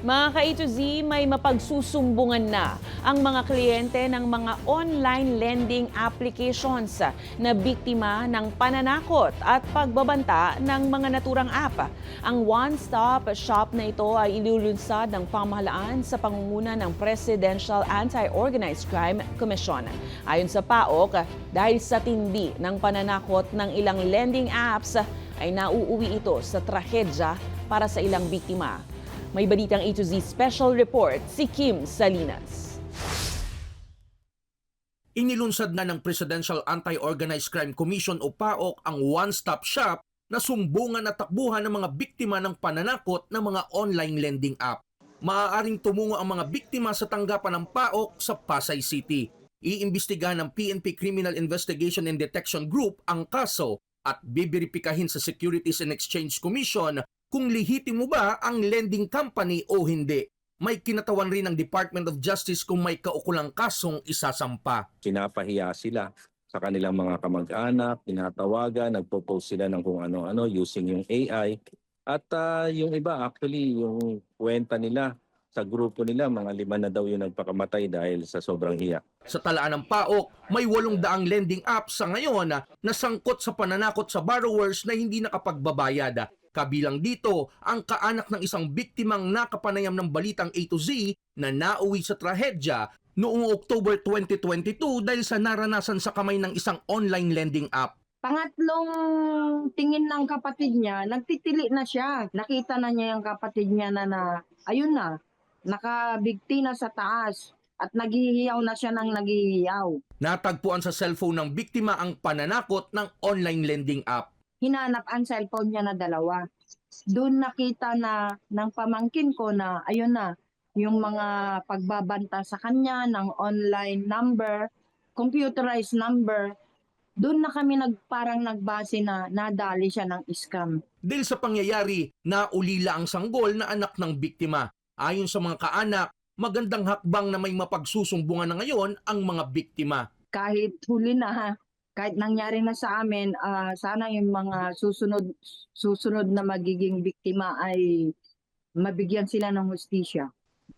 Mga ka-A to Z, may mapagsusumbungan na ang mga kliyente ng mga online lending applications na biktima ng pananakot at pagbabanta ng mga naturang app. Ang one-stop shop na ito ay ilulunsad ng pamahalaan sa pangunguna ng Presidential Anti-Organized Crime Commission. Ayon sa PAOK, dahil sa tindi ng pananakot ng ilang lending apps, ay nauuwi ito sa trahedya para sa ilang biktima. May balitang A to Z Special Report si Kim Salinas. Inilunsad na ng Presidential Anti-Organized Crime Commission o PAOK ang one-stop shop na sumbungan at takbuhan ng mga biktima ng pananakot ng mga online lending app. Maaaring tumungo ang mga biktima sa tanggapan ng PAOK sa Pasay City. Iimbestigahan ng PNP Criminal Investigation and Detection Group ang kaso at bibiripikahin sa Securities and Exchange Commission kung lehitimo ba ang lending company o hindi. May kinatawan rin ng Department of Justice kung may kaukulang kasong isasampa. Pinapahiya sila sa kanilang mga kamag-anak, tinatawagan, nagpo-post sila ng kung ano-ano using yung AI. At yung iba actually yung kwenta nila sa grupo nila, mga 5 na daw yung nagpakamatay dahil sa sobrang hiya. Sa talaan ng PAOK, may 800 lending apps sa ngayon na sangkot sa pananakot sa borrowers na hindi nakapagbabayad. Kabilang dito ang kaanak ng isang biktimang nakapanayam ng balitang A to Z na nauwi sa trahedya noong October 2022 dahil sa naranasan sa kamay ng isang online lending app. Pangatlong tingin ng kapatid niya, nagtitili na siya. Nakita na niya yung kapatid niya na ayun na, nakabigti na sa taas at naghihiyaw na siya ng naghihiyaw. Natagpuan sa cellphone ng biktima ang pananakot ng online lending app. Hinanap ang cellphone niya na 2. Doon nakita na ng pamangkin ko na ayun na, yung mga pagbabanta sa kanya ng online number, computerized number. Doon na kami parang nagbase na nadali siya ng scam. Dahil sa pangyayari, naulila ang sanggol na anak ng biktima. Ayon sa mga kaanak, magandang hakbang na may mapagsusumbungan na ngayon ang mga biktima. Kahit huli na, kahit nangyari na sa amin, sana yung mga susunod na magiging biktima ay mabigyan sila ng hustisya.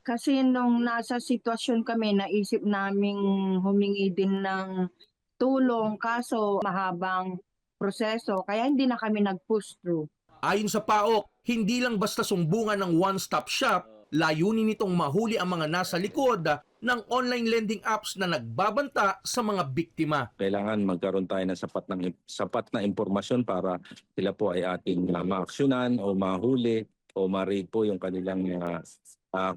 Kasi nung nasa sitwasyon kami, naisip naming humingi din ng tulong, kaso mahabang proseso, kaya hindi na kami nag-push through. Ayon sa PAOK, hindi lang basta sumbungan ng one-stop shop, layunin nitong mahuli ang mga nasa likod ng online lending apps na nagbabanta sa mga biktima. Kailangan magkaroon tayo ng sapat na impormasyon para sila po ay ating maaksyonan o mahuli o ma-raid po yung kanilang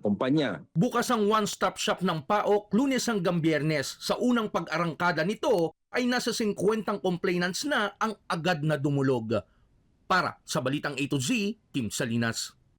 kumpanya. Bukas ang one-stop shop ng PAOK Lunes hanggang Biyernes. Sa unang pag-arangkada nito ay nasa 50 complainants na ang agad na dumulog. Para sa Balitang A to Z, Kim Salinas.